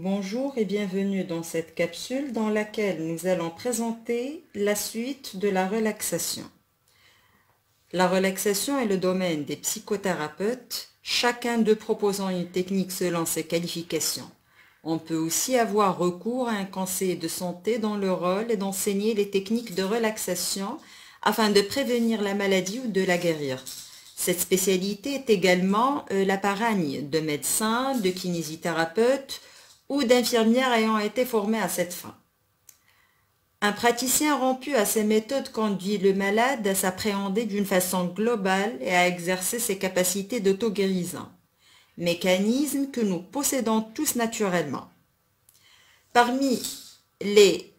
Bonjour et bienvenue dans cette capsule dans laquelle nous allons présenter la suite de la relaxation. La relaxation est le domaine des psychothérapeutes, chacun d'eux proposant une technique selon ses qualifications. On peut aussi avoir recours à un conseiller de santé dont le rôle est d'enseigner les techniques de relaxation afin de prévenir la maladie ou de la guérir. Cette spécialité est également la paragne de médecins, de kinésithérapeutes ou d'infirmières ayant été formés à cette fin. Un praticien rompu à ces méthodes conduit le malade à s'appréhender d'une façon globale et à exercer ses capacités d'auto-guérison, mécanisme que nous possédons tous naturellement. Parmi les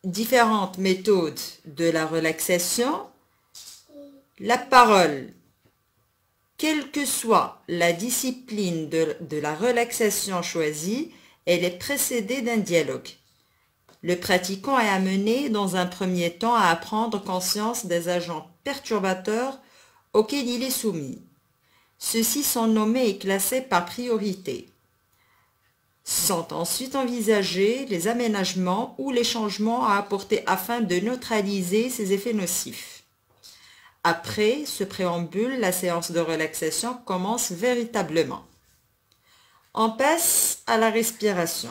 différentes méthodes de la relaxation, la parole, quelle que soit la discipline de la relaxation choisie, elle est précédée d'un dialogue. Le pratiquant est amené dans un premier temps à prendre conscience des agents perturbateurs auxquels il est soumis. Ceux-ci sont nommés et classés par priorité. Sont ensuite envisagés les aménagements ou les changements à apporter afin de neutraliser ces effets nocifs. Après ce préambule, la séance de relaxation commence véritablement. On passe à la respiration.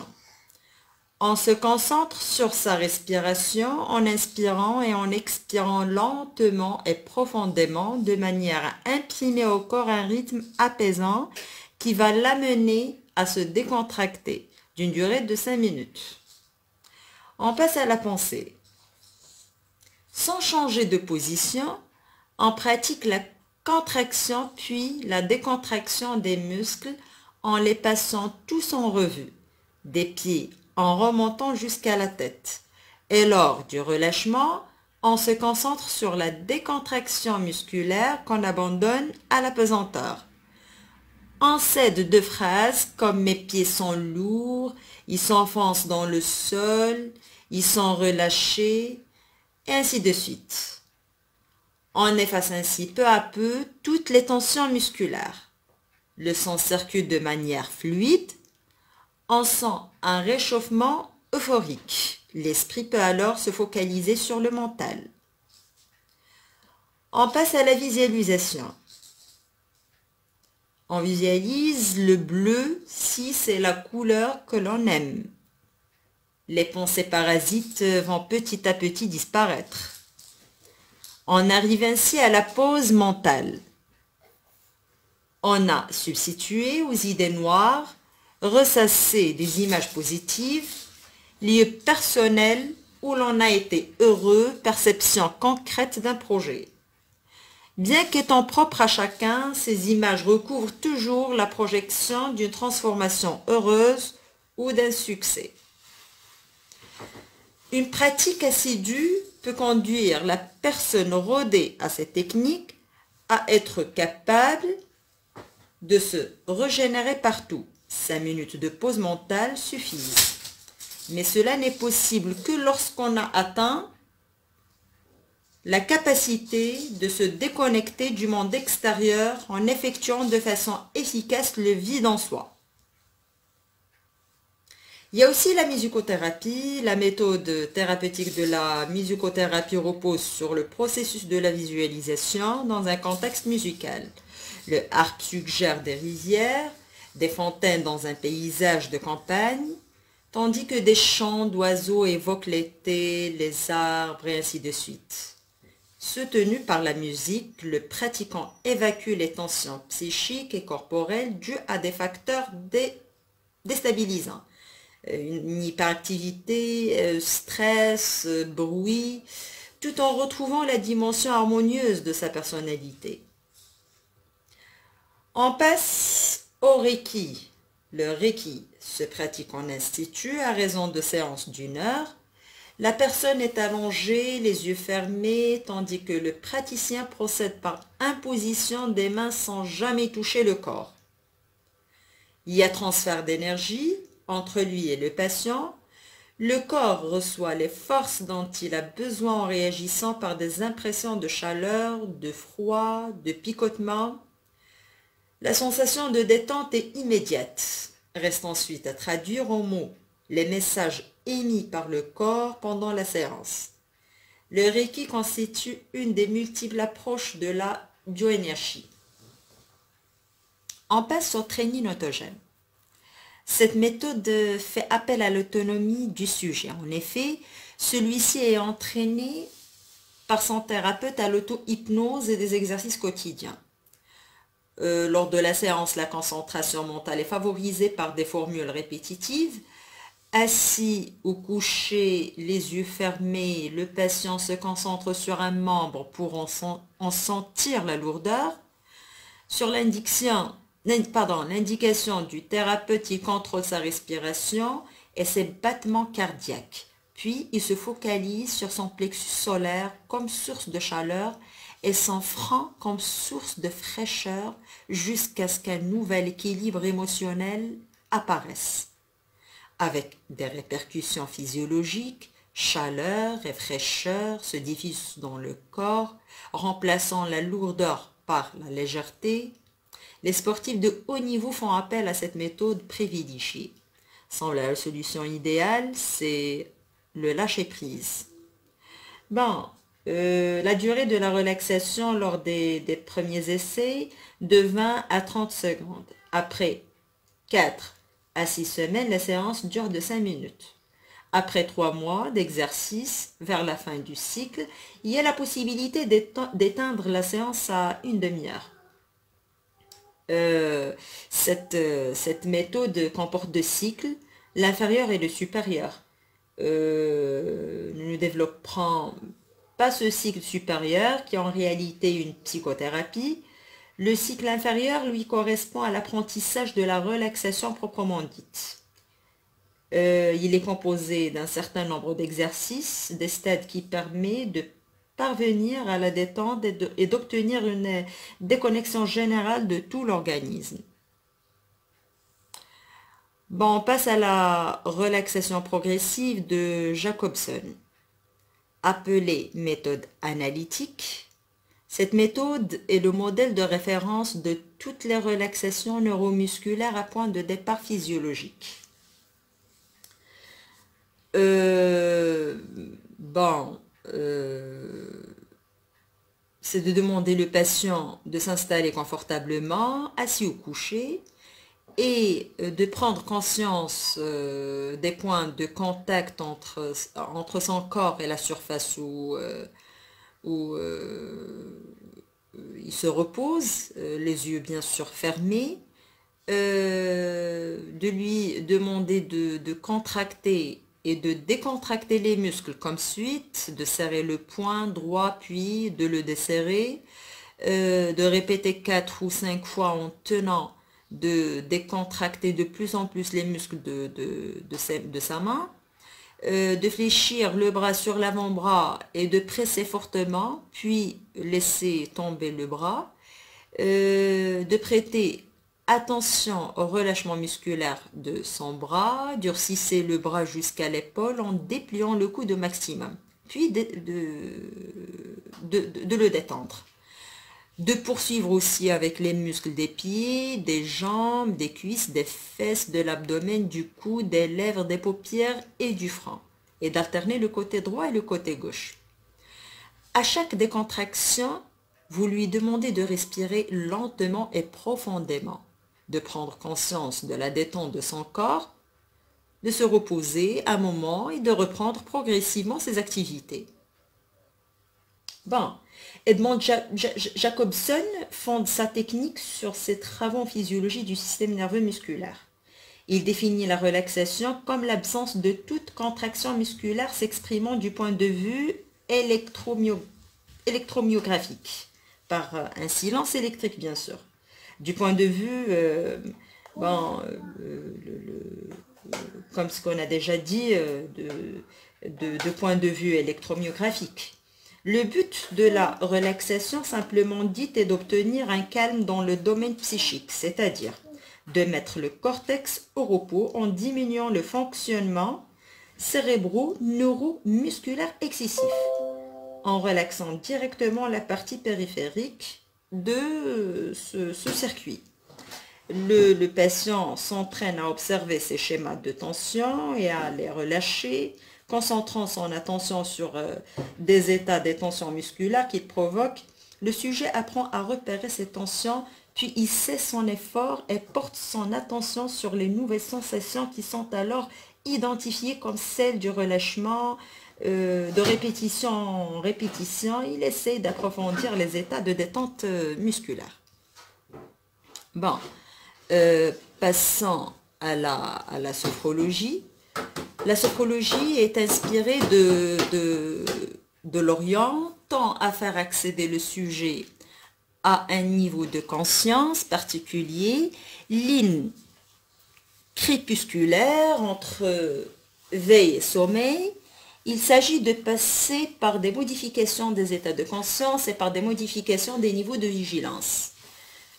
On se concentre sur sa respiration en inspirant et en expirant lentement et profondément de manière à imprimer au corps un rythme apaisant qui va l'amener à se décontracter d'une durée de 5 minutes. On passe à la pensée. Sans changer de position, on pratique la contraction puis la décontraction des muscles en les passant tous en revue, des pieds en remontant jusqu'à la tête. Et lors du relâchement, on se concentre sur la décontraction musculaire qu'on abandonne à la pesanteur. On cède deux phrases comme « mes pieds sont lourds »,« ils s'enfoncent dans le sol »,« ils sont relâchés », et ainsi de suite. On efface ainsi peu à peu toutes les tensions musculaires. Le sang circule de manière fluide. On sent un réchauffement euphorique. L'esprit peut alors se focaliser sur le mental. On passe à la visualisation. On visualise le bleu si c'est la couleur que l'on aime. Les pensées parasites vont petit à petit disparaître. On arrive ainsi à la pause mentale. On a substitué aux idées noires, ressassé des images positives, lieux personnels où l'on a été heureux, perception concrète d'un projet. Bien qu'étant propres à chacun, ces images recouvrent toujours la projection d'une transformation heureuse ou d'un succès. Une pratique assidue peut conduire la personne rodée à cette technique à être capable de se régénérer partout. 5 minutes de pause mentale suffisent. Mais cela n'est possible que lorsqu'on a atteint la capacité de se déconnecter du monde extérieur en effectuant de façon efficace le vide en soi. Il y a aussi la musicothérapie. La méthode thérapeutique de la musicothérapie repose sur le processus de la visualisation dans un contexte musical. Le harpe suggère des rivières, des fontaines dans un paysage de campagne, tandis que des chants d'oiseaux évoquent l'été, les arbres et ainsi de suite. Soutenu par la musique, le pratiquant évacue les tensions psychiques et corporelles dues à des facteurs déstabilisants. Une hyperactivité, stress, bruit, tout en retrouvant la dimension harmonieuse de sa personnalité. On passe au Reiki. Le Reiki se pratique en institut à raison de séances d'1 heure. La personne est allongée, les yeux fermés, tandis que le praticien procède par imposition des mains sans jamais toucher le corps. Il y a transfert d'énergie entre lui et le patient. Le corps reçoit les forces dont il a besoin en réagissant par des impressions de chaleur, de froid, de picotement. La sensation de détente est immédiate. Reste ensuite à traduire en mots les messages émis par le corps pendant la séance. Le Reiki constitue une des multiples approches de la bioénergie. On passe au training autogène. Cette méthode fait appel à l'autonomie du sujet. En effet, celui-ci est entraîné par son thérapeute à l'auto-hypnose et des exercices quotidiens. Lors de la séance, la concentration mentale est favorisée par des formules répétitives. Assis ou couché, les yeux fermés, le patient se concentre sur un membre pour en sentir la lourdeur. Sur l'indication du thérapeute, il contrôle sa respiration et ses battements cardiaques. Puis, il se focalise sur son plexus solaire comme source de chaleur et son front comme source de fraîcheur jusqu'à ce qu'un nouvel équilibre émotionnel apparaisse. Avec des répercussions physiologiques, chaleur et fraîcheur se diffusent dans le corps, remplaçant la lourdeur par la légèreté. Les sportifs de haut niveau font appel à cette méthode privilégiée. Semble la solution idéale, c'est le lâcher-prise. La durée de la relaxation lors des premiers essais de 20 à 30 secondes. Après 4 à 6 semaines, la séance dure de 5 minutes. Après 3 mois d'exercice, vers la fin du cycle, il y a la possibilité d'éteindre la séance à une demi-heure. Cette méthode comporte deux cycles, l'inférieur et le supérieur. Nous ne développerons pas ce cycle supérieur qui est en réalité une psychothérapie. Le cycle inférieur, lui, correspond à l'apprentissage de la relaxation proprement dite. Il est composé d'un certain nombre d'exercices, des stades qui permettent de parvenir à la détente et d'obtenir une déconnexion générale de tout l'organisme. On passe à la relaxation progressive de Jacobson, appelée méthode analytique. Cette méthode est le modèle de référence de toutes les relaxations neuromusculaires à point de départ physiologique. C'est de demander le patient de s'installer confortablement, assis ou couché, et de prendre conscience des points de contact entre son corps et la surface où il se repose, les yeux bien sûr fermés, de lui demander de contracter et de décontracter les muscles comme suite, de serrer le poing droit puis de le desserrer, de répéter 4 ou 5 fois en tenant de décontracter de plus en plus les muscles de sa main, de fléchir le bras sur l'avant-bras et de presser fortement, puis laisser tomber le bras, de prêter attention au relâchement musculaire de son bras, durcissez le bras jusqu'à l'épaule en dépliant le coude au maximum, puis de le détendre. De poursuivre aussi avec les muscles des pieds, des jambes, des cuisses, des fesses, de l'abdomen, du cou, des lèvres, des paupières et du front. Et d'alterner le côté droit et le côté gauche. À chaque décontraction, vous lui demandez de respirer lentement et profondément, de prendre conscience de la détente de son corps, de se reposer un moment et de reprendre progressivement ses activités. Edmond Jacobson fonde sa technique sur ses travaux en physiologie du système nerveux musculaire. Il définit la relaxation comme l'absence de toute contraction musculaire s'exprimant du point de vue électromyographique, par un silence électrique bien sûr. Du point de vue, comme ce qu'on a déjà dit, de point de vue électromyographique. Le but de la relaxation, simplement dit, est d'obtenir un calme dans le domaine psychique, c'est-à-dire de mettre le cortex au repos en diminuant le fonctionnement cérébro-neuromusculaire excessif, en relaxant directement la partie périphérique de ce circuit. le patient s'entraîne à observer ces schémas de tension et à les relâcher, concentrant son attention sur des états des tensions musculaires qu'il provoque. Le sujet apprend à repérer ces tensions, puis il cesse son effort et porte son attention sur les nouvelles sensations qui sont alors identifiées comme celles du relâchement. De répétition en répétition, il essaie d'approfondir les états de détente musculaire. Bon, passons à la sophrologie. La sophrologie est inspirée de l'Orient, tend à faire accéder le sujet à un niveau de conscience particulier, ligne crépusculaire entre veille et sommeil. Il s'agit de passer par des modifications des états de conscience et par des modifications des niveaux de vigilance.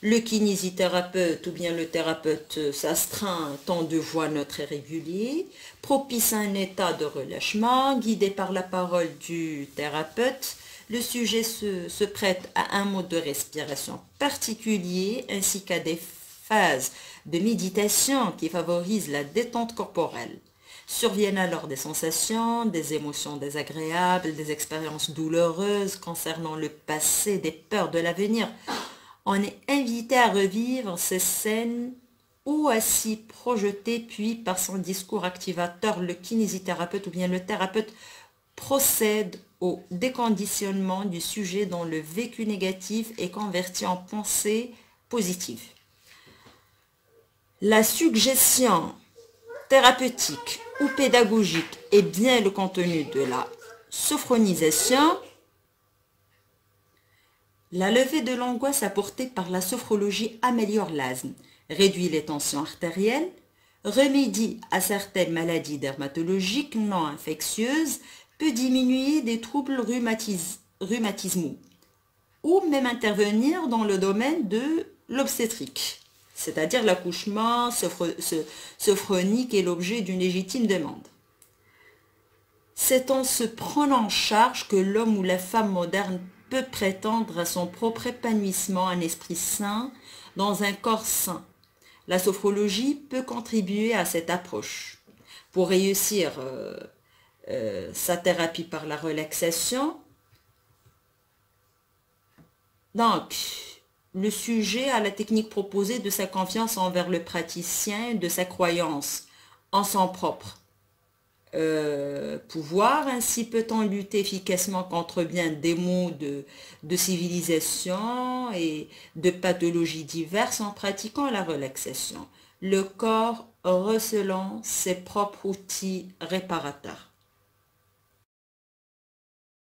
Le kinésithérapeute ou bien le thérapeute s'astreint à un temps de voix neutre et régulier, propice à un état de relâchement, guidé par la parole du thérapeute. Le sujet se prête à un mode de respiration particulier ainsi qu'à des phases de méditation qui favorisent la détente corporelle. Surviennent alors des sensations, des émotions désagréables, des expériences douloureuses concernant le passé, des peurs de l'avenir. On est invité à revivre ces scènes ou à s'y projeter, puis par son discours activateur, le kinésithérapeute ou bien le thérapeute procède au déconditionnement du sujet dont le vécu négatif est converti en pensée positive. La suggestion thérapeutique ou pédagogique est bien le contenu de la sophronisation. La levée de l'angoisse apportée par la sophrologie améliore l'asthme, réduit les tensions artérielles, remédie à certaines maladies dermatologiques non infectieuses, peut diminuer des troubles rhumatismaux ou même intervenir dans le domaine de l'obstétrique, c'est-à-dire l'accouchement sophronique est l'objet d'une légitime demande. C'est en se prenant en charge que l'homme ou la femme moderne peut prétendre à son propre épanouissement, un esprit sain dans un corps sain. La sophrologie peut contribuer à cette approche. Pour réussir sa thérapie par la relaxation, donc, le sujet a la technique proposée de sa confiance envers le praticien, de sa croyance en son propre pouvoir. Ainsi peut-on lutter efficacement contre bien des maux de civilisation et de pathologies diverses en pratiquant la relaxation. Le corps recelant ses propres outils réparateurs.